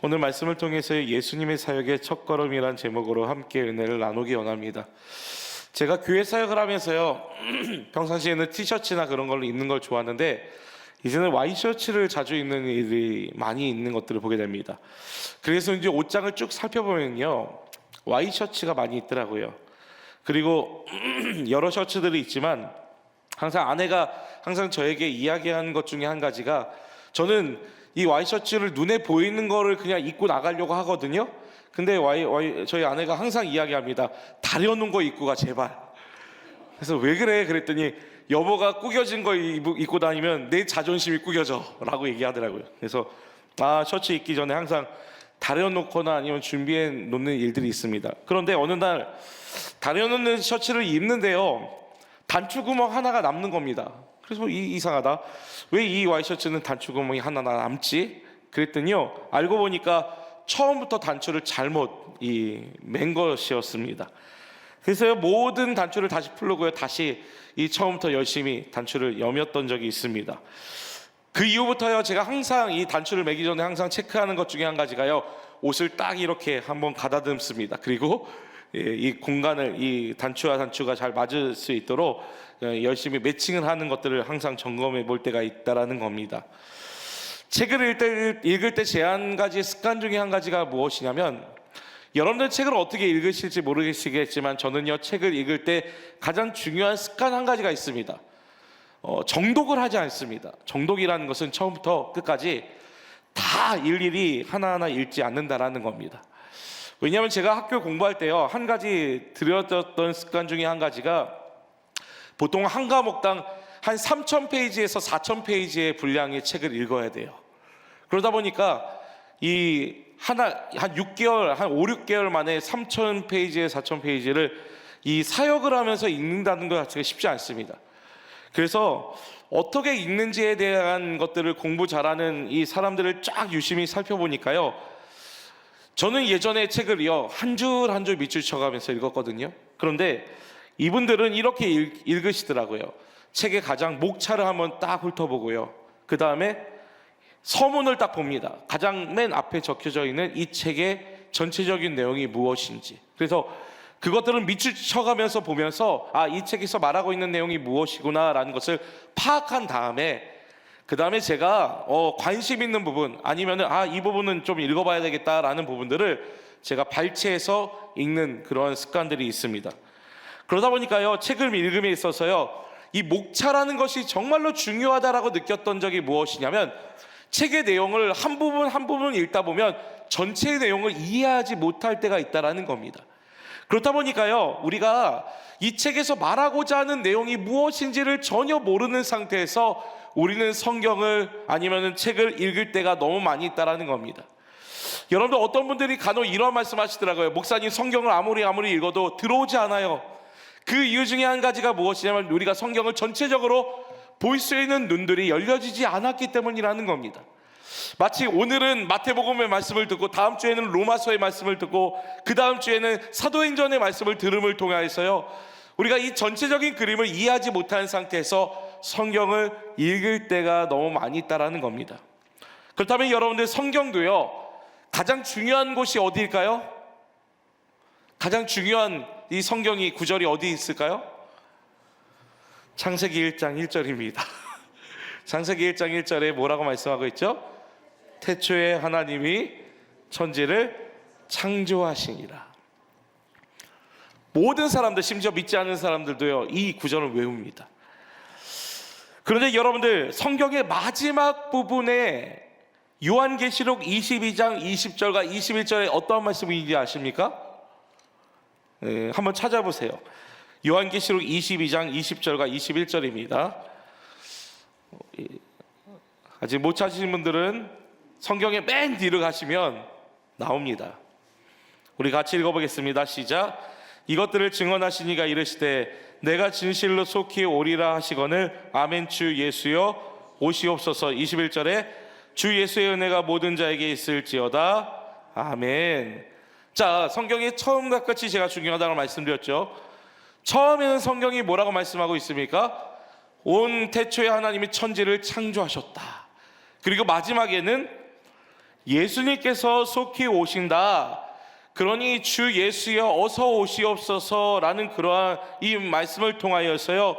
오늘 말씀을 통해서 예수님의 사역의 첫걸음이란 제목으로 함께 은혜를 나누기 원합니다. 제가 교회 사역을 하면서요 평상시에는 티셔츠나 그런 걸 입는 걸 좋아하는데 이제는 와이셔츠를 자주 입는 일이 많이 있는 것들을 보게 됩니다. 그래서 이제 옷장을 쭉 살펴보면요 와이셔츠가 많이 있더라고요. 그리고 여러 셔츠들이 있지만 항상 아내가 항상 저에게 이야기하는 것 중에 한 가지가, 저는 이 와이셔츠를 눈에 보이는 거를 그냥 입고 나가려고 하거든요. 근데 저희 아내가 항상 이야기합니다. 다려놓은 거 입고 가 제발. 그래서 왜 그래? 그랬더니 여보가 구겨진 거 입고 다니면 내 자존심이 구겨져 라고 얘기하더라고요. 그래서 셔츠 입기 전에 항상 다려놓거나 아니면 준비해 놓는 일들이 있습니다. 그런데 어느 날 다려놓는 셔츠를 입는데요 단추구멍 하나가 남는 겁니다. 그래서 이상하다, 왜 이 와이셔츠는 단추구멍이 하나 남지? 그랬더니요 알고 보니까 처음부터 단추를 잘못 맨 것이었습니다. 그래서 모든 단추를 다시 풀고요 다시 처음부터 열심히 단추를 여몄던 적이 있습니다. 그 이후부터요 제가 항상 이 단추를 매기 전에 항상 체크하는 것 중에 한 가지가요, 옷을 딱 이렇게 한번 가다듬습니다. 그리고 이 공간을 이 단추와 단추가 잘 맞을 수 있도록 열심히 매칭을 하는 것들을 항상 점검해 볼 때가 있다라는 겁니다. 책을 읽을 때 제 한 가지 습관 중에 한 가지가 무엇이냐면, 여러분들 책을 어떻게 읽으실지 모르시겠지만 저는요 책을 읽을 때 가장 중요한 습관 한 가지가 있습니다. 정독을 하지 않습니다. 정독이라는 것은 처음부터 끝까지 다 일일이 하나하나 읽지 않는다라는 겁니다. 왜냐하면 제가 학교 공부할 때요 한 가지 들였던 습관 중에 한 가지가, 보통 한 과목당 한 3,000페이지에서 4,000페이지의 분량의 책을 읽어야 돼요. 그러다 보니까 한 6개월, 한 5, 6개월 만에 3,000페이지에 4,000페이지를 사역을 하면서 읽는다는 것 자체가 쉽지 않습니다. 그래서 어떻게 읽는지에 대한 것들을 공부 잘하는 이 사람들을 쫙 유심히 살펴보니까요, 저는 예전에 책을요 한 줄 한 줄 밑줄 쳐가면서 읽었거든요. 그런데 이분들은 이렇게 읽으시더라고요. 책의 가장 목차를 한번 딱 훑어보고요, 그 다음에 서문을 딱 봅니다. 가장 맨 앞에 적혀져 있는 이 책의 전체적인 내용이 무엇인지. 그래서 그것들은 밑줄 쳐가면서 보면서 이 책에서 말하고 있는 내용이 무엇이구나 라는 것을 파악한 다음에, 그 다음에 제가 관심 있는 부분 아니면 이 부분은 좀 읽어봐야 되겠다라는 부분들을 제가 발췌해서 읽는 그런 습관들이 있습니다. 그러다 보니까요 책을 읽음에 있어서요 이 목차라는 것이 정말로 중요하다라고 느꼈던 적이 무엇이냐면, 책의 내용을 한 부분 한 부분 읽다 보면 전체의 내용을 이해하지 못할 때가 있다라는 겁니다. 그렇다 보니까요 우리가 이 책에서 말하고자 하는 내용이 무엇인지를 전혀 모르는 상태에서 우리는 성경을 아니면 책을 읽을 때가 너무 많이 있다라는 겁니다. 여러분들 어떤 분들이 간혹 이런 말씀 하시더라고요. 목사님, 성경을 아무리 읽어도 들어오지 않아요. 그 이유 중에 한 가지가 무엇이냐면 우리가 성경을 전체적으로 볼 수 있는 눈들이 열려지지 않았기 때문이라는 겁니다. 마치 오늘은 마태복음의 말씀을 듣고 다음 주에는 로마서의 말씀을 듣고 그 다음 주에는 사도행전의 말씀을 들음을 통하여서요 우리가 이 전체적인 그림을 이해하지 못한 상태에서 성경을 읽을 때가 너무 많이 있다라는 겁니다. 그렇다면 여러분들 성경도요 가장 중요한 곳이 어디일까요? 가장 중요한 이 성경이 구절이 어디 있을까요? 창세기 1장 1절입니다. 창세기 1장 1절에 뭐라고 말씀하고 있죠? 태초에 하나님이 천지를 창조하시니라. 모든 사람들, 심지어 믿지 않는 사람들도요 이 구절을 외웁니다. 그런데 여러분들 성경의 마지막 부분에 요한계시록 22장 20절과 21절에 어떠한 말씀이 있는지 아십니까? 한번 찾아보세요. 요한계시록 22장 20절과 21절입니다. 아직 못 찾으신 분들은 성경의 맨 뒤로 가시면 나옵니다. 우리 같이 읽어보겠습니다. 시작. 이것들을 증언하시니가 이르시되 내가 진실로 속히 오리라 하시거늘 아멘. 주 예수여 오시옵소서. 21절에 주 예수의 은혜가 모든 자에게 있을지어다. 아멘. 자, 성경의 처음과 끝이 제가 중요하다고 말씀드렸죠. 처음에는 성경이 뭐라고 말씀하고 있습니까? 온 태초에 하나님이 천지를 창조하셨다. 그리고 마지막에는 예수님께서 속히 오신다. 그러니 주 예수여 어서 오시옵소서라는 그러한 이 말씀을 통하여서요,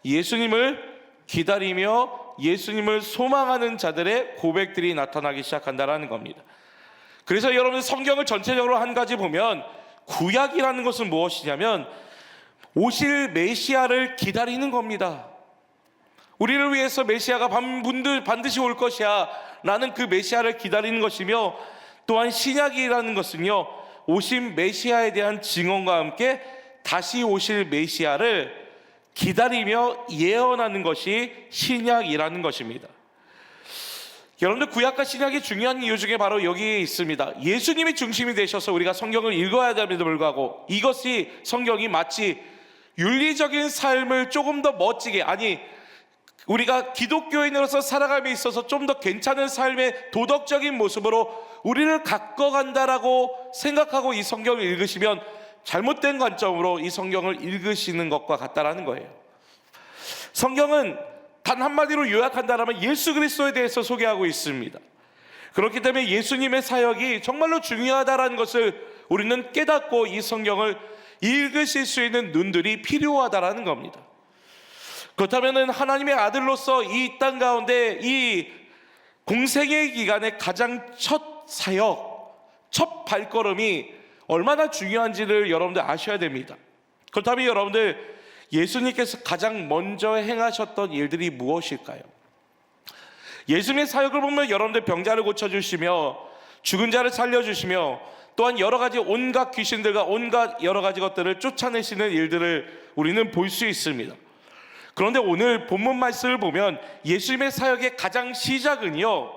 예수님을 기다리며 예수님을 소망하는 자들의 고백들이 나타나기 시작한다라는 겁니다. 그래서 여러분, 성경을 전체적으로 한 가지 보면 구약이라는 것은 무엇이냐면 오실 메시아를 기다리는 겁니다. 우리를 위해서 메시아가 반드시 올 것이야 라는 그 메시아를 기다리는 것이며, 또한 신약이라는 것은요, 오신 메시아에 대한 증언과 함께 다시 오실 메시아를 기다리며 예언하는 것이 신약이라는 것입니다. 여러분들, 구약과 신약이 중요한 이유 중에 바로 여기에 있습니다. 예수님이 중심이 되셔서 우리가 성경을 읽어야 됨에도 불구하고 이것이, 성경이 마치 윤리적인 삶을 조금 더 멋지게, 아니 우리가 기독교인으로서 살아감에 있어서 좀 더 괜찮은 삶의 도덕적인 모습으로 우리를 가꿔간다라고 생각하고 이 성경을 읽으시면 잘못된 관점으로 이 성경을 읽으시는 것과 같다라는 거예요. 성경은 단 한마디로 요약한다면 예수 그리스도에 대해서 소개하고 있습니다. 그렇기 때문에 예수님의 사역이 정말로 중요하다라는 것을 우리는 깨닫고 이 성경을 읽으실 수 있는 눈들이 필요하다라는 겁니다. 그렇다면 하나님의 아들로서 이 땅 가운데 이 공생의 기간의 가장 첫 사역, 첫 발걸음이 얼마나 중요한지를 여러분들 아셔야 됩니다. 그렇다면 여러분들, 예수님께서 가장 먼저 행하셨던 일들이 무엇일까요? 예수님의 사역을 보면 여러분들 병자를 고쳐주시며 죽은 자를 살려주시며 또한 여러 가지 온갖 귀신들과 온갖 여러 가지 것들을 쫓아내시는 일들을 우리는 볼 수 있습니다. 그런데 오늘 본문 말씀을 보면 예수님의 사역의 가장 시작은요,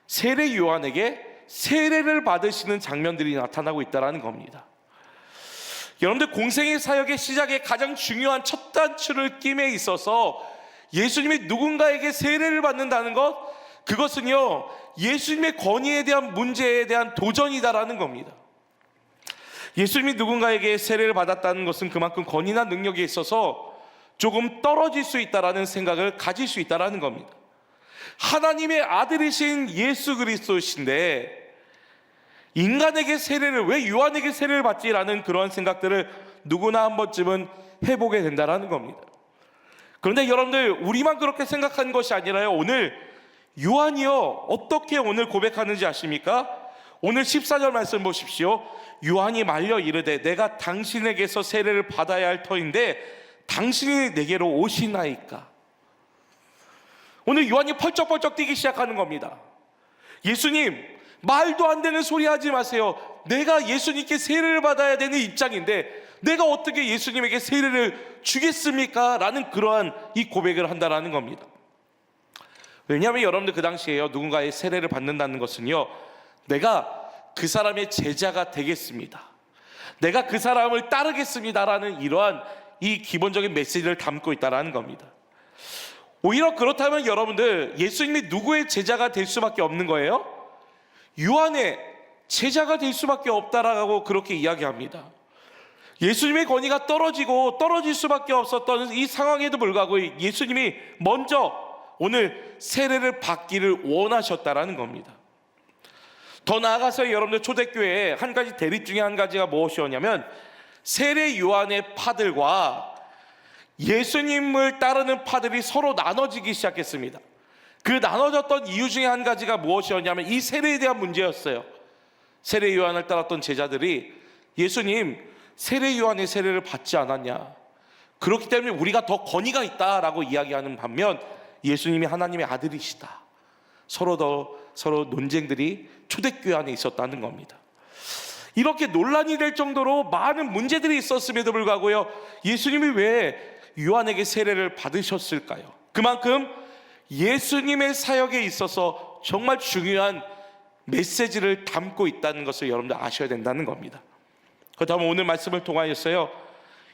세례 요한에게 세례를 받으시는 장면들이 나타나고 있다는 겁니다. 여러분들, 공생의 사역의 시작의 가장 중요한 첫 단추를 낌에 있어서 예수님이 누군가에게 세례를 받는다는 것, 그것은요 예수님의 권위에 대한 문제에 대한 도전이다라는 겁니다. 예수님이 누군가에게 세례를 받았다는 것은 그만큼 권위나 능력에 있어서 조금 떨어질 수 있다라는 생각을 가질 수 있다라는 겁니다. 하나님의 아들이신 예수 그리스도신데 인간에게 세례를, 왜 요한에게 세례를 받지라는 그런 생각들을 누구나 한 번쯤은 해보게 된다라는 겁니다. 그런데 여러분들, 우리만 그렇게 생각한 것이 아니라요, 오늘 요한이요 어떻게 오늘 고백하는지 아십니까? 오늘 14절 말씀 보십시오. 요한이 말려 이르되 내가 당신에게서 세례를 받아야 할 터인데 당신이 내게로 오시나이까. 오늘 요한이 펄쩍펄쩍 뛰기 시작하는 겁니다. 예수님, 말도 안 되는 소리 하지 마세요. 내가 예수님께 세례를 받아야 되는 입장인데 내가 어떻게 예수님에게 세례를 주겠습니까? 라는 그러한 이 고백을 한다라는 겁니다. 왜냐하면 여러분들, 그 당시에요, 누군가의 세례를 받는다는 것은요, 내가 그 사람의 제자가 되겠습니다, 내가 그 사람을 따르겠습니다라는 이러한 이 기본적인 메시지를 담고 있다는 겁니다. 오히려 그렇다면 여러분들, 예수님이 누구의 제자가 될 수밖에 없는 거예요? 요한의 제자가 될 수밖에 없다라고 그렇게 이야기합니다. 예수님의 권위가 떨어질 수밖에 없었던 이 상황에도 불구하고 예수님이 먼저 오늘 세례를 받기를 원하셨다라는 겁니다. 더 나아가서 여러분들, 초대교회에 한 가지 대립 중에 한 가지가 무엇이었냐면 세례 요한의 파들과 예수님을 따르는 파들이 서로 나눠지기 시작했습니다. 그 나눠졌던 이유 중에 한 가지가 무엇이었냐면 이 세례에 대한 문제였어요. 세례 요한을 따랐던 제자들이 예수님, 세례 요한의 세례를 받지 않았냐, 그렇기 때문에 우리가 더 권위가 있다라고 이야기하는 반면 예수님이 하나님의 아들이시다, 서로 논쟁들이 초대교회 안에 있었다는 겁니다. 이렇게 논란이 될 정도로 많은 문제들이 있었음에도 불구하고요, 예수님이 왜 요한에게 세례를 받으셨을까요? 그만큼 예수님의 사역에 있어서 정말 중요한 메시지를 담고 있다는 것을 여러분들 아셔야 된다는 겁니다. 그렇다면 오늘 말씀을 통하여서요,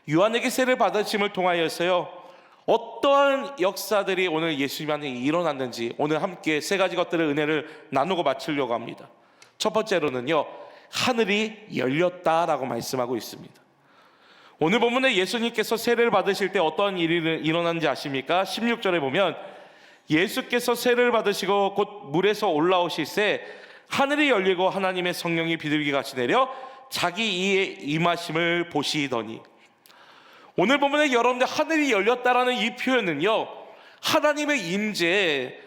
요한에게 세례를 받으심을 통하여서요, 어떠한 역사들이 오늘 예수님 안에 일어났는지 오늘 함께 세 가지 것들의 은혜를 나누고 마치려고 합니다. 첫 번째로는요, 하늘이 열렸다라고 말씀하고 있습니다. 오늘 본문에 예수님께서 세례를 받으실 때 어떠한 일이 일어났는지 아십니까? 16절에 보면 예수께서 세례를 받으시고 곧 물에서 올라오실새 하늘이 열리고 하나님의 성령이 비둘기같이 내려 자기 이에 임하심을 보시더니, 오늘 본문에 여러분들 하늘이 열렸다라는 이 표현은요, 하나님의 임재,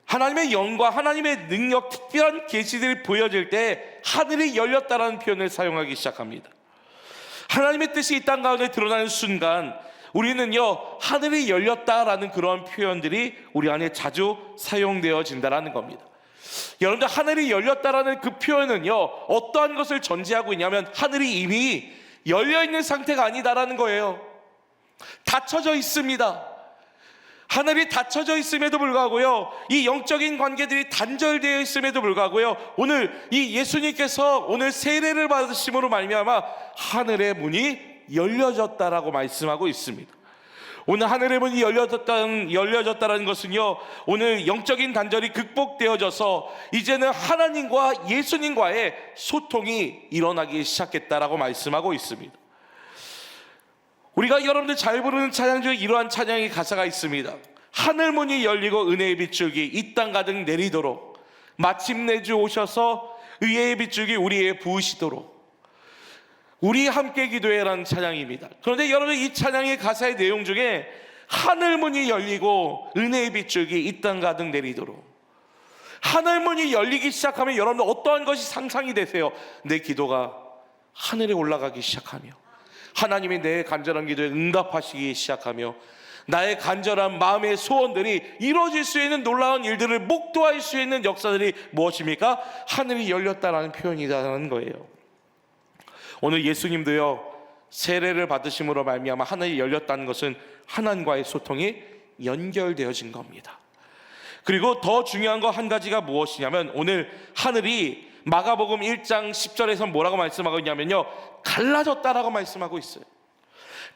하나님의 영광, 하나님의 능력, 특별한 계시들이 보여질 때 하늘이 열렸다라는 표현을 사용하기 시작합니다. 하나님의 뜻이 이 땅 가운데 드러나는 순간 우리는요, 하늘이 열렸다라는 그런 표현들이 우리 안에 자주 사용되어진다라는 겁니다. 여러분들, 하늘이 열렸다라는 그 표현은요, 어떠한 것을 전제하고 있냐면 하늘이 이미 열려있는 상태가 아니다라는 거예요. 닫혀져 있습니다. 하늘이 닫혀져 있음에도 불구하고요, 이 영적인 관계들이 단절되어 있음에도 불구하고요, 오늘 이 예수님께서 오늘 세례를 받으심으로 말미암아 하늘의 문이 열려졌다라고 말씀하고 있습니다. 오늘 하늘의 문이 열려졌다는 것은요, 오늘 영적인 단절이 극복되어져서 이제는 하나님과 예수님과의 소통이 일어나기 시작했다라고 말씀하고 있습니다. 우리가 여러분들 잘 부르는 찬양 중에 이러한 찬양의 가사가 있습니다. 하늘문이 열리고 은혜의 빗줄기 이 땅 가득 내리도록, 마침내 주 오셔서 의의 빗줄기 우리에 부으시도록, 우리 함께 기도해라는 찬양입니다. 그런데 여러분, 이 찬양의 가사의 내용 중에 하늘문이 열리고 은혜의 빗줄기 이 땅 가득 내리도록, 하늘문이 열리기 시작하면 여러분들 어떠한 것이 상상이 되세요? 내 기도가 하늘에 올라가기 시작하며, 하나님이 내 간절한 기도에 응답하시기 시작하며, 나의 간절한 마음의 소원들이 이루어질 수 있는 놀라운 일들을 목도할 수 있는 역사들이 무엇입니까? 하늘이 열렸다라는 표현이라는 거예요. 오늘 예수님도요, 세례를 받으심으로 말미암아 하늘이 열렸다는 것은 하나님과의 소통이 연결되어진 겁니다. 그리고 더 중요한 거 한 가지가 무엇이냐면, 오늘 하늘이 마가복음 1장 10절에서 뭐라고 말씀하고 있냐면요, 갈라졌다라고 말씀하고 있어요.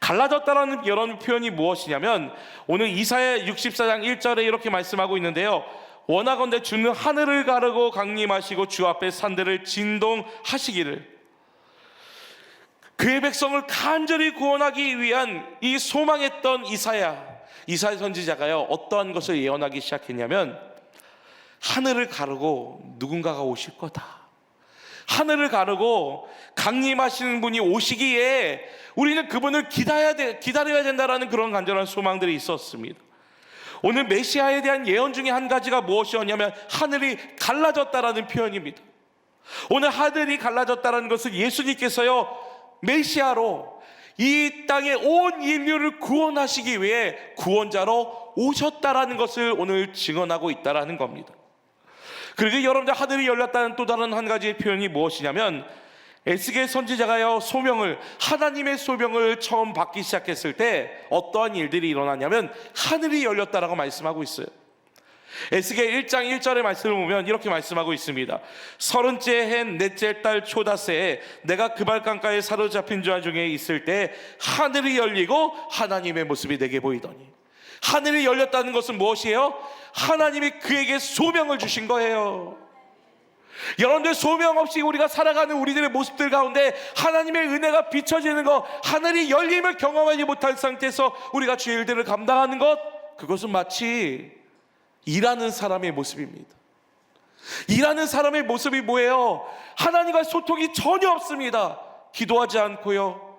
갈라졌다라는 이런 표현이 무엇이냐면, 오늘 이사야 64장 1절에 이렇게 말씀하고 있는데요, 원하건대 주는 하늘을 가르고 강림하시고 주 앞에 산들을 진동하시기를, 그의 백성을 간절히 구원하기 위한 이 소망했던 이사야 선지자가요, 어떠한 것을 예언하기 시작했냐면, 하늘을 가르고 누군가가 오실 거다, 하늘을 가르고 강림하시는 분이 오시기에 우리는 그분을 기다려야 된다라는 그런 간절한 소망들이 있었습니다. 오늘 메시아에 대한 예언 중에 한 가지가 무엇이었냐면 하늘이 갈라졌다라는 표현입니다. 오늘 하늘이 갈라졌다라는 것은 예수님께서요, 메시아로 이 땅의 온 인류를 구원하시기 위해 구원자로 오셨다라는 것을 오늘 증언하고 있다라는 겁니다. 그리고 여러분들, 하늘이 열렸다는 또 다른 한 가지의 표현이 무엇이냐면, 에스겔 선지자가요, 하나님의 소명을 처음 받기 시작했을 때 어떠한 일들이 일어나냐면 하늘이 열렸다라고 말씀하고 있어요. 에스겔 1장 1절의 말씀을 보면 이렇게 말씀하고 있습니다. 30째 해 넷째 달 초다새에 내가 그발강가에 사로잡힌 자 중에 있을 때 하늘이 열리고 하나님의 모습이 내게 보이더니, 하늘이 열렸다는 것은 무엇이에요? 하나님이 그에게 소명을 주신 거예요. 여러분들, 소명 없이 우리가 살아가는 우리들의 모습들 가운데 하나님의 은혜가 비춰지는 것, 하늘이 열림을 경험하지 못한 상태에서 우리가 주의 일들을 감당하는 것, 그것은 마치 일하는 사람의 모습입니다. 일하는 사람의 모습이 뭐예요? 하나님과 소통이 전혀 없습니다. 기도하지 않고요,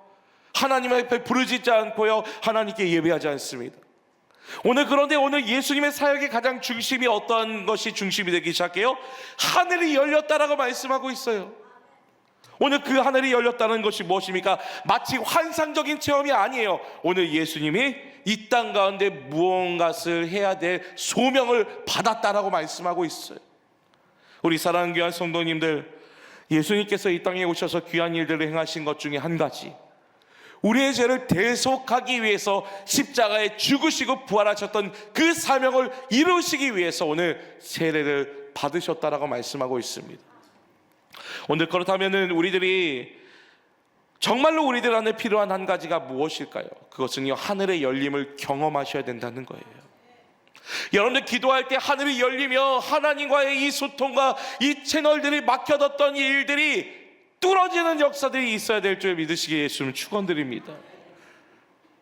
하나님 앞에 부르짖지 않고요, 하나님께 예배하지 않습니다. 그런데 오늘 예수님의 사역의 가장 중심이 어떠한 것이 중심이 되기 시작해요? 하늘이 열렸다라고 말씀하고 있어요. 오늘 그 하늘이 열렸다는 것이 무엇입니까? 마치 환상적인 체험이 아니에요. 오늘 예수님이 이 땅 가운데 무언가를 해야 될 소명을 받았다라고 말씀하고 있어요. 우리 사랑하는 귀한 성도님들, 예수님께서 이 땅에 오셔서 귀한 일들을 행하신 것 중에 한 가지, 우리의 죄를 대속하기 위해서 십자가에 죽으시고 부활하셨던 그 사명을 이루시기 위해서 오늘 세례를 받으셨다라고 말씀하고 있습니다. 오늘 그렇다면 우리들이 정말로 우리들 안에 필요한 한 가지가 무엇일까요? 그것은요, 하늘의 열림을 경험하셔야 된다는 거예요. 여러분들, 기도할 때 하늘이 열리며 하나님과의 이 소통과 이 채널들이 막혀뒀던 이 일들이 뚫어지는 역사들이 있어야 될 줄 믿으시기에 예수님 축원드립니다.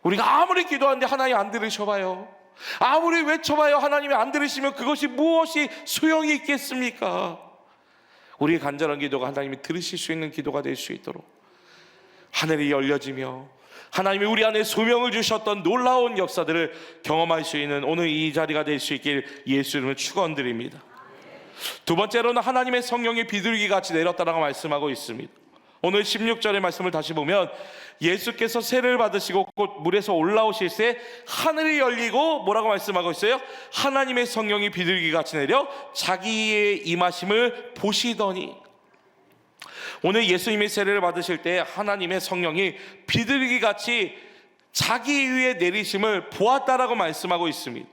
우리가 아무리 기도하는데 하나님 안 들으셔봐요. 아무리 외쳐봐요 하나님이 안 들으시면 그것이 무엇이 소용이 있겠습니까? 우리의 간절한 기도가 하나님이 들으실 수 있는 기도가 될 수 있도록 하늘이 열려지며 하나님이 우리 안에 소명을 주셨던 놀라운 역사들을 경험할 수 있는 오늘 이 자리가 될 수 있길 예수 이름으로 축원드립니다. 두 번째로는 하나님의 성령이 비둘기같이 내렸다라고 말씀하고 있습니다. 오늘 16절의 말씀을 다시 보면 예수께서 세례를 받으시고 곧 물에서 올라오실 때 하늘이 열리고 뭐라고 말씀하고 있어요? 하나님의 성령이 비둘기같이 내려 자기의 임하심을 보시더니, 오늘 예수님이 세례를 받으실 때 하나님의 성령이 비둘기같이 자기 위에 내리심을 보았다라고 말씀하고 있습니다.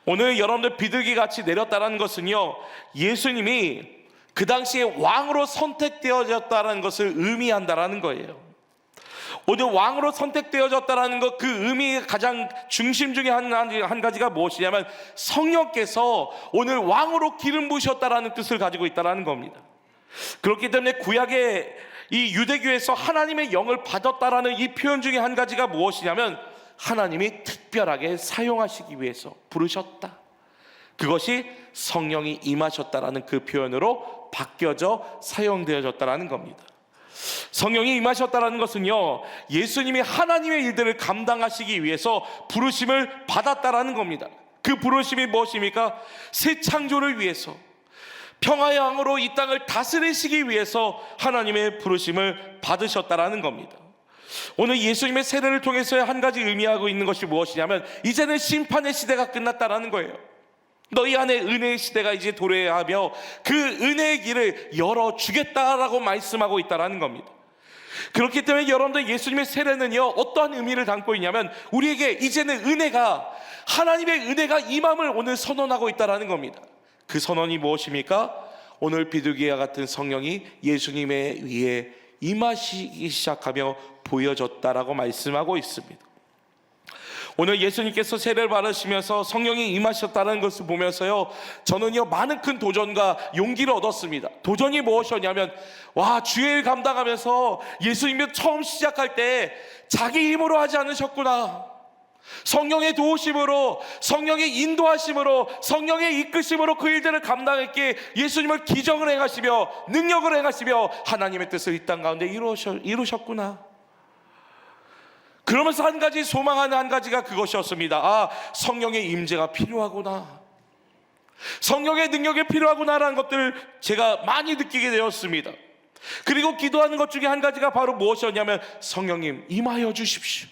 오늘 여러분들 비둘기같이 내렸다는 것은요, 예수님이 그 당시에 왕으로 선택되어졌다는 것을 의미한다라는 거예요. 오늘 왕으로 선택되어졌다는 것, 그 의미의 가장 중심 중에 한 가지가 무엇이냐면 성령께서 오늘 왕으로 기름 부으셨다라는 뜻을 가지고 있다라는 겁니다. 그렇기 때문에 구약의 이 유대교에서 하나님의 영을 받았다라는 이 표현 중에 한 가지가 무엇이냐면 하나님이 특별하게 사용하시기 위해서 부르셨다, 그것이 성령이 임하셨다라는 그 표현으로 바뀌어져 사용되어졌다라는 겁니다. 성령이 임하셨다라는 것은요, 예수님이 하나님의 일들을 감당하시기 위해서 부르심을 받았다라는 겁니다. 그 부르심이 무엇입니까? 새 창조를 위해서, 평화의 왕으로 이 땅을 다스리시기 위해서 하나님의 부르심을 받으셨다라는 겁니다. 오늘 예수님의 세례를 통해서 한 가지 의미하고 있는 것이 무엇이냐면 이제는 심판의 시대가 끝났다라는 거예요. 너희 안에 은혜의 시대가 이제 도래하며 그 은혜의 길을 열어주겠다라고 말씀하고 있다라는 겁니다. 그렇기 때문에 여러분들 예수님의 세례는요, 어떠한 의미를 담고 있냐면 우리에게 이제는 은혜가, 하나님의 은혜가 임함을 오늘 선언하고 있다라는 겁니다. 그 선언이 무엇입니까? 오늘 비둘기와 같은 성령이 예수님의 위에 임하시기 시작하며 보여졌다라고 말씀하고 있습니다. 오늘 예수님께서 세례를 받으시면서 성령이 임하셨다는 것을 보면서요, 저는요 많은 큰 도전과 용기를 얻었습니다. 도전이 무엇이었냐면, 와, 주의 일 감당하면서 예수님이 처음 시작할 때 자기 힘으로 하지 않으셨구나, 성령의 도우심으로, 성령의 인도하심으로, 성령의 이끄심으로 그 일들을 감당했기에 예수님을 기적을 행하시며 능력을 행하시며 하나님의 뜻을 이 땅 가운데 이루셨구나. 그러면서 한 가지 소망하는 한 가지가 그것이었습니다. 아, 성령의 임재가 필요하구나, 성령의 능력이 필요하구나라는 것들을 제가 많이 느끼게 되었습니다. 그리고 기도하는 것 중에 한 가지가 바로 무엇이었냐면, 성령님 임하여 주십시오,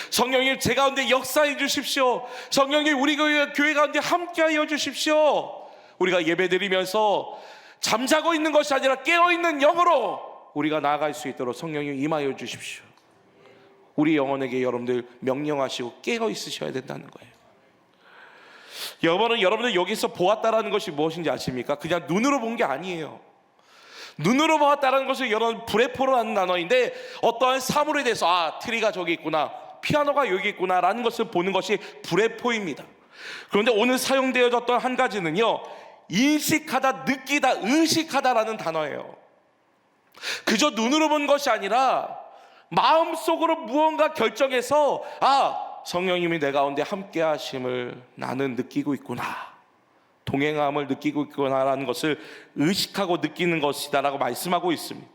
성령님 제 가운데 역사해 주십시오, 성령님 우리 교회 가운데 함께하여 주십시오. 우리가 예배드리면서 잠자고 있는 것이 아니라 깨어있는 영으로 우리가 나아갈 수 있도록 성령님 임하여 주십시오. 우리 영혼에게 여러분들 명령하시고 깨어 있으셔야 된다는 거예요. 여러분들 여기서 보았다라는 것이 무엇인지 아십니까? 그냥 눈으로 본 게 아니에요. 눈으로 보았다라는 것은 여러분 브레포라는 단어인데, 어떠한 사물에 대해서 아, 트리가 저기 있구나, 피아노가 여기 있구나 라는 것을 보는 것이 브레포입니다. 그런데 오늘 사용되어졌던 한 가지는요, 인식하다, 느끼다, 의식하다라는 단어예요. 그저 눈으로 본 것이 아니라 마음속으로 무언가 결정해서, 아, 성령님이 내 가운데 함께 하심을 나는 느끼고 있구나, 동행함을 느끼고 있구나라는 것을 의식하고 느끼는 것이다라고 말씀하고 있습니다.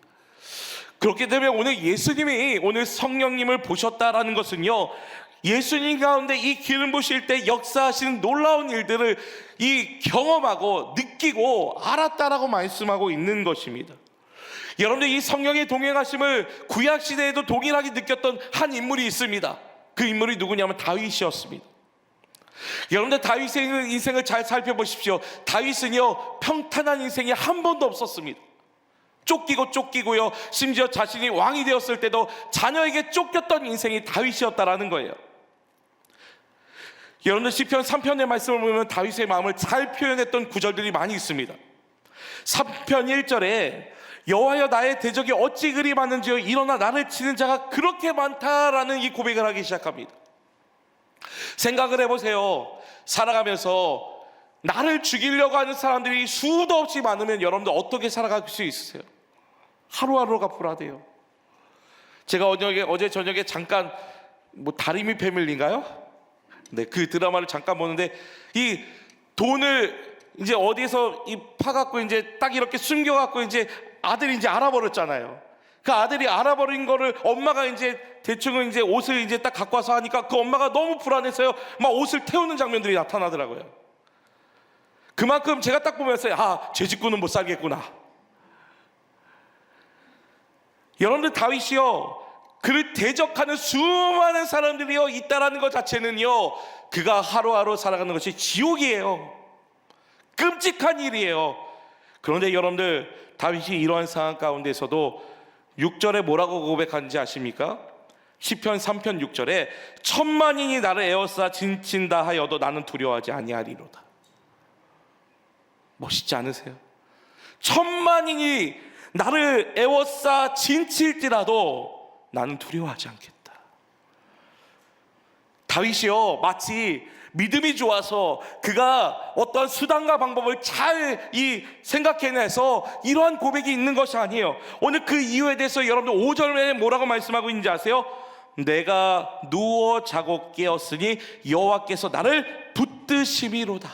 그렇기 때문에 오늘 예수님이 오늘 성령님을 보셨다라는 것은요, 예수님 가운데 이 기름 부으실 때 역사하시는 놀라운 일들을 이 경험하고 느끼고 알았다라고 말씀하고 있는 것입니다. 여러분들 이 성령의 동행하심을 구약시대에도 동일하게 느꼈던 한 인물이 있습니다. 그 인물이 누구냐면 다윗이었습니다. 여러분들 다윗의 인생을 잘 살펴보십시오. 다윗은요 평탄한 인생이 한 번도 없었습니다. 쫓기고요, 심지어 자신이 왕이 되었을 때도 자녀에게 쫓겼던 인생이 다윗이었다라는 거예요. 여러분들 시편 3편의 말씀을 보면 다윗의 마음을 잘 표현했던 구절들이 많이 있습니다. 3편 1절에 여호와여, 나의 대적이 어찌 그리 많은지요, 일어나 나를 치는 자가 그렇게 많다라는 이 고백을 하기 시작합니다. 생각을 해보세요. 살아가면서 나를 죽이려고 하는 사람들이 수도 없이 많으면 여러분들 어떻게 살아갈 수 있으세요? 하루하루가 불안해요. 제가 어제 저녁에 잠깐 다리미 패밀리인가요? 네, 그 드라마를 잠깐 보는데 이 돈을 이제 어디에서 이 파갖고 이제 딱 이렇게 숨겨갖고 이제 아들이 이제 알아버렸잖아요. 그 아들이 알아버린 거를 엄마가 이제 대충 이제 옷을 이제 딱 갖고 와서 하니까 그 엄마가 너무 불안해서요, 막 옷을 태우는 장면들이 나타나더라고요. 그만큼 제가 딱 보면서 제 집구는 못 살겠구나. 여러분들, 다윗이요, 그를 대적하는 수많은 사람들이요 있다라는 것 자체는요, 그가 하루하루 살아가는 것이 지옥이에요. 끔찍한 일이에요. 그런데 여러분들, 다윗이 이러한 상황 가운데서도 6절에 뭐라고 고백하는지 아십니까? 시편 3편 6절에 천만인이 나를 에워싸 진친다 하여도 나는 두려워하지 아니하리로다. 멋있지 않으세요? 천만인이 나를 에워싸 진칠지라도 나는 두려워하지 않겠다. 다윗이요, 마치 믿음이 좋아서 그가 어떤 수단과 방법을 잘 생각해내서 이러한 고백이 있는 것이 아니에요. 오늘 그 이유에 대해서 여러분들 5절에 뭐라고 말씀하고 있는지 아세요? 내가 누워 자고 깨었으니 여호와께서 나를 붙드심이로다.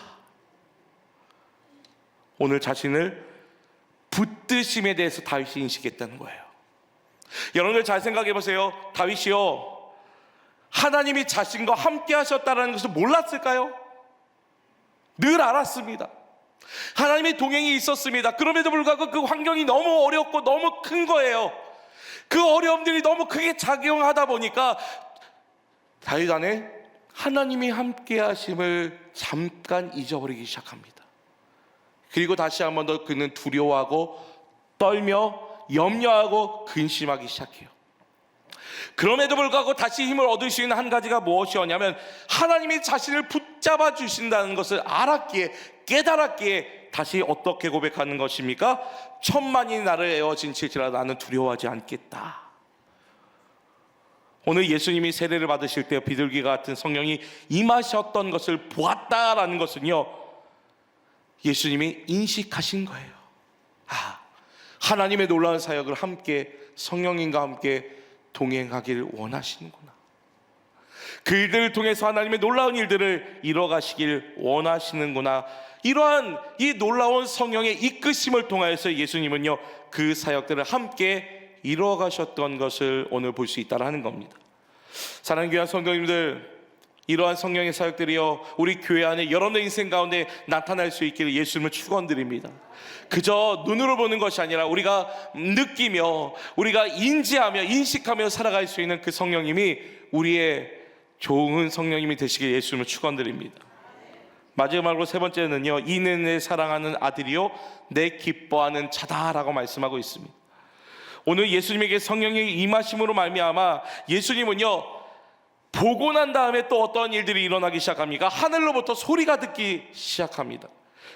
오늘 자신을 붙드심에 대해서 다윗이 인식했다는 거예요. 여러분들 잘 생각해 보세요. 다윗이요, 하나님이 자신과 함께 하셨다는 것을 몰랐을까요? 늘 알았습니다. 하나님의 동행이 있었습니다. 그럼에도 불구하고 그 환경이 너무 어렵고 너무 큰 거예요. 그 어려움들이 너무 크게 작용하다 보니까 다윗 안에 하나님이 함께 하심을 잠깐 잊어버리기 시작합니다. 그리고 다시 한 번 더 그는 두려워하고 떨며 염려하고 근심하기 시작해요. 그럼에도 불구하고 다시 힘을 얻을 수 있는 한 가지가 무엇이었냐면, 하나님이 자신을 붙잡아 주신다는 것을 알았기에, 깨달았기에 다시 어떻게 고백하는 것입니까? 천만이 나를 에워 진칠지라도 나는 두려워하지 않겠다. 오늘 예수님이 세례를 받으실 때 비둘기가 같은 성령이 임하셨던 것을 보았다라는 것은요, 예수님이 인식하신 거예요. 하나님의 놀라운 사역을 함께 성령님과 함께 동행하기를 원하시는구나. 그 일들을 통해서 하나님의 놀라운 일들을 이뤄가시길 원하시는구나. 이러한 이 놀라운 성령의 이끄심을 통하여서 예수님은요, 그 사역들을 함께 이뤄가셨던 것을 오늘 볼 수 있다는 겁니다. 사랑하는 귀한 성도님들, 이러한 성령의 사역들이요, 우리 교회 안에 여러분의 인생 가운데 나타날 수 있기를 예수님을 축원드립니다. 그저 눈으로 보는 것이 아니라 우리가 느끼며 우리가 인지하며 인식하며 살아갈 수 있는 그 성령님이 우리의 좋은 성령님이 되시길 예수님을 축원드립니다. 마지막으로 세 번째는요, 이는 내 사랑하는 아들이요 내 기뻐하는 자다라고 말씀하고 있습니다. 오늘 예수님에게 성령의 임하심으로 말미암아 예수님은요, 보고 난 다음에 또 어떤 일들이 일어나기 시작합니까? 하늘로부터 소리가 듣기 시작합니다.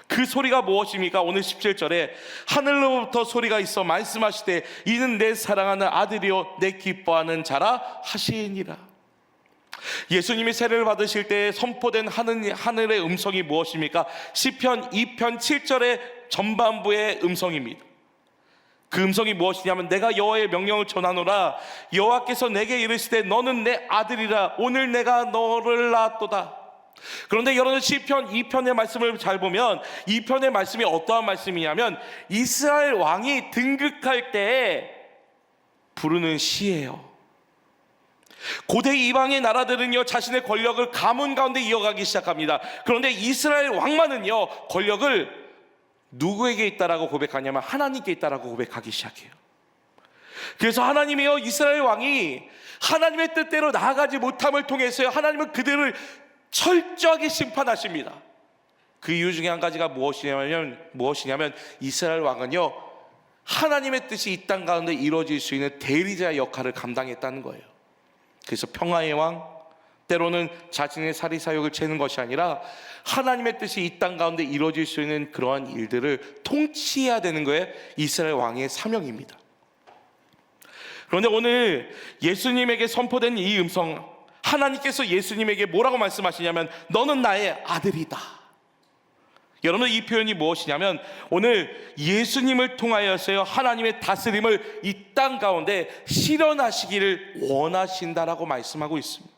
그 소리가 무엇입니까? 오늘 17절에 하늘로부터 소리가 있어 말씀하시되 이는 내 사랑하는 아들이요 내 기뻐하는 자라 하시니라. 예수님이 세례를 받으실 때 선포된 하늘의 음성이 무엇입니까? 시편 2편 7절의 전반부의 음성입니다. 그 음성이 무엇이냐면, 내가 여호와의 명령을 전하노라. 여호와께서 내게 이르시되 너는 내 아들이라. 오늘 내가 너를 낳았도다. 그런데 여러분, 시편 2편의 말씀을 잘 보면 2편의 말씀이 어떠한 말씀이냐면, 이스라엘 왕이 등극할 때 부르는 시예요. 고대 이방의 나라들은요, 자신의 권력을 가문 가운데 이어가기 시작합니다. 그런데 이스라엘 왕만은요, 권력을 누구에게 있다라고 고백하냐면 하나님께 있다라고 고백하기 시작해요. 그래서 하나님이요, 이스라엘 왕이 하나님의 뜻대로 나아가지 못함을 통해서요, 하나님은 그들을 철저하게 심판하십니다. 그 이유 중에 한 가지가 무엇이냐면 이스라엘 왕은요, 하나님의 뜻이 이 땅 가운데 이루어질 수 있는 대리자 역할을 감당했다는 거예요. 그래서 평화의 왕, 때로는 자신의 사리사욕을 채는 것이 아니라 하나님의 뜻이 이 땅 가운데 이루어질 수 있는 그러한 일들을 통치해야 되는 거예요. 이스라엘 왕의 사명입니다. 그런데 오늘 예수님에게 선포된 이 음성, 하나님께서 예수님에게 뭐라고 말씀하시냐면 너는 나의 아들이다. 여러분, 이 표현이 무엇이냐면 오늘 예수님을 통하여서요, 하나님의 다스림을 이 땅 가운데 실현하시기를 원하신다라고 말씀하고 있습니다.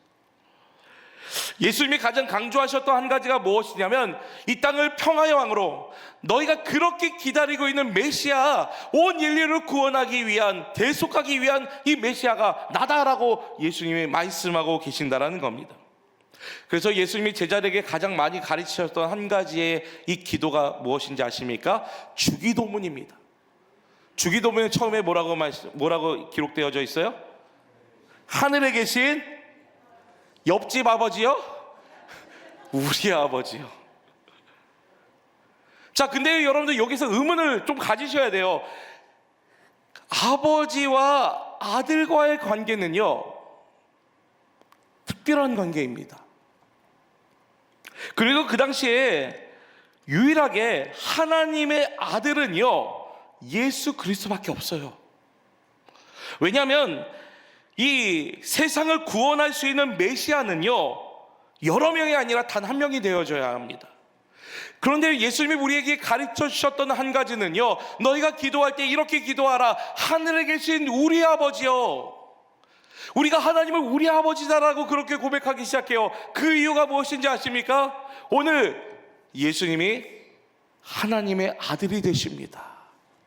예수님이 가장 강조하셨던 한 가지가 무엇이냐면 이 땅을 평화의 왕으로, 너희가 그렇게 기다리고 있는 메시아, 온 인류를 구원하기 위한, 대속하기 위한 이 메시아가 나다라고 예수님이 말씀하고 계신다라는 겁니다. 그래서 예수님이 제자들에게 가장 많이 가르치셨던 한 가지의 이 기도가 무엇인지 아십니까? 주기도문입니다. 주기도문에 처음에 뭐라고 기록되어져 있어요? 하늘에 계신 옆집 아버지요? 우리 아버지요. 자, 근데 여러분들 여기서 의문을 좀 가지셔야 돼요. 아버지와 아들과의 관계는요, 특별한 관계입니다. 그리고 그 당시에 유일하게 하나님의 아들은요, 예수 그리스도밖에 없어요. 왜냐하면 이 세상을 구원할 수 있는 메시아는요, 여러 명이 아니라 단 한 명이 되어져야 합니다. 그런데 예수님이 우리에게 가르쳐 주셨던 한 가지는요, 너희가 기도할 때 이렇게 기도하라. 하늘에 계신 우리 아버지요. 우리가 하나님을 우리 아버지다라고 그렇게 고백하기 시작해요. 그 이유가 무엇인지 아십니까? 오늘 예수님이 하나님의 아들이 되십니다.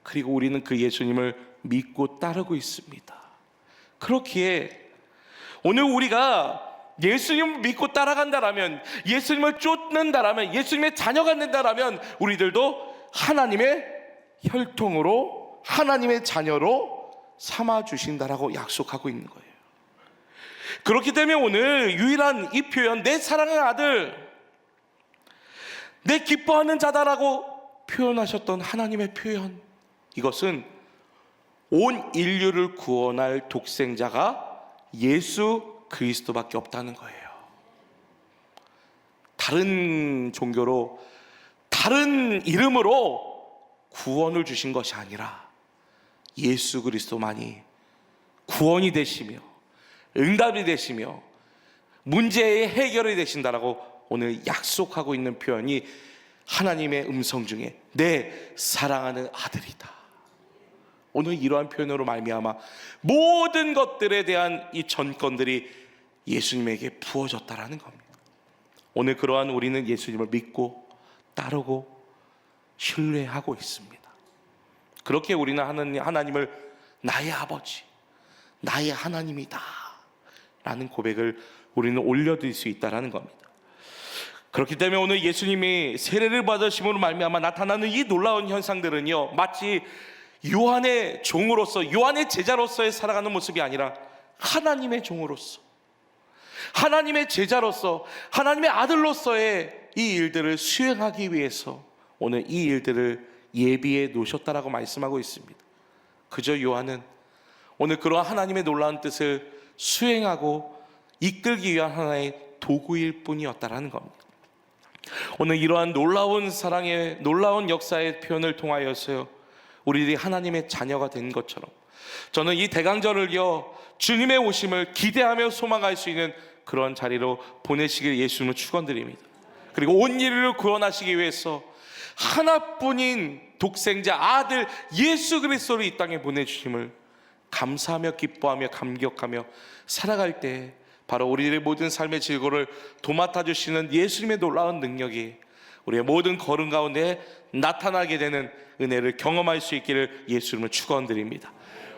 그리고 우리는 그 예수님을 믿고 따르고 있습니다. 그렇기에 오늘 우리가 예수님을 믿고 따라간다라면, 예수님을 쫓는다라면, 예수님의 자녀가 된다라면 우리들도 하나님의 혈통으로, 하나님의 자녀로 삼아주신다라고 약속하고 있는 거예요. 그렇기 때문에 오늘 유일한 이 표현, 내 사랑하는 아들, 내 기뻐하는 자다라고 표현하셨던 하나님의 표현, 이것은 온 인류를 구원할 독생자가 예수 그리스도밖에 없다는 거예요. 다른 종교로, 다른 이름으로 구원을 주신 것이 아니라 예수 그리스도만이 구원이 되시며 응답이 되시며 문제의 해결이 되신다라고 오늘 약속하고 있는 표현이 하나님의 음성 중에 내 사랑하는 아들이다. 오늘 이러한 표현으로 말미암아 모든 것들에 대한 이 전권들이 예수님에게 부어졌다라는 겁니다. 오늘 그러한 우리는 예수님을 믿고 따르고 신뢰하고 있습니다. 그렇게 우리는 하나님을 나의 아버지, 나의 하나님이다 라는 고백을 우리는 올려드릴 수 있다는 겁니다. 그렇기 때문에 오늘 예수님이 세례를 받으심으로 말미암아 나타나는 이 놀라운 현상들은요, 마치 요한의 종으로서, 요한의 제자로서의 살아가는 모습이 아니라 하나님의 종으로서, 하나님의 제자로서, 하나님의 아들로서의 이 일들을 수행하기 위해서 오늘 이 일들을 예비해 놓으셨다라고 말씀하고 있습니다. 그저 요한은 오늘 그러한 하나님의 놀라운 뜻을 수행하고 이끌기 위한 하나의 도구일 뿐이었다라는 겁니다. 오늘 이러한 놀라운 사랑의, 놀라운 역사의 표현을 통하여서요, 우리들이 하나님의 자녀가 된 것처럼 저는 이 대강절을요, 주님의 오심을 기대하며 소망할 수 있는 그런 자리로 보내시길 예수님을 축원드립니다. 그리고 온 인류를 구원하시기 위해서 하나뿐인 독생자 아들 예수 그리스도를 이 땅에 보내주심을 감사하며 기뻐하며 감격하며 살아갈 때 바로 우리들의 모든 삶의 질고를 도맡아 주시는 예수님의 놀라운 능력이 우리의 모든 걸음 가운데 나타나게 되는 은혜를 경험할 수 있기를 예수님을 축원드립니다.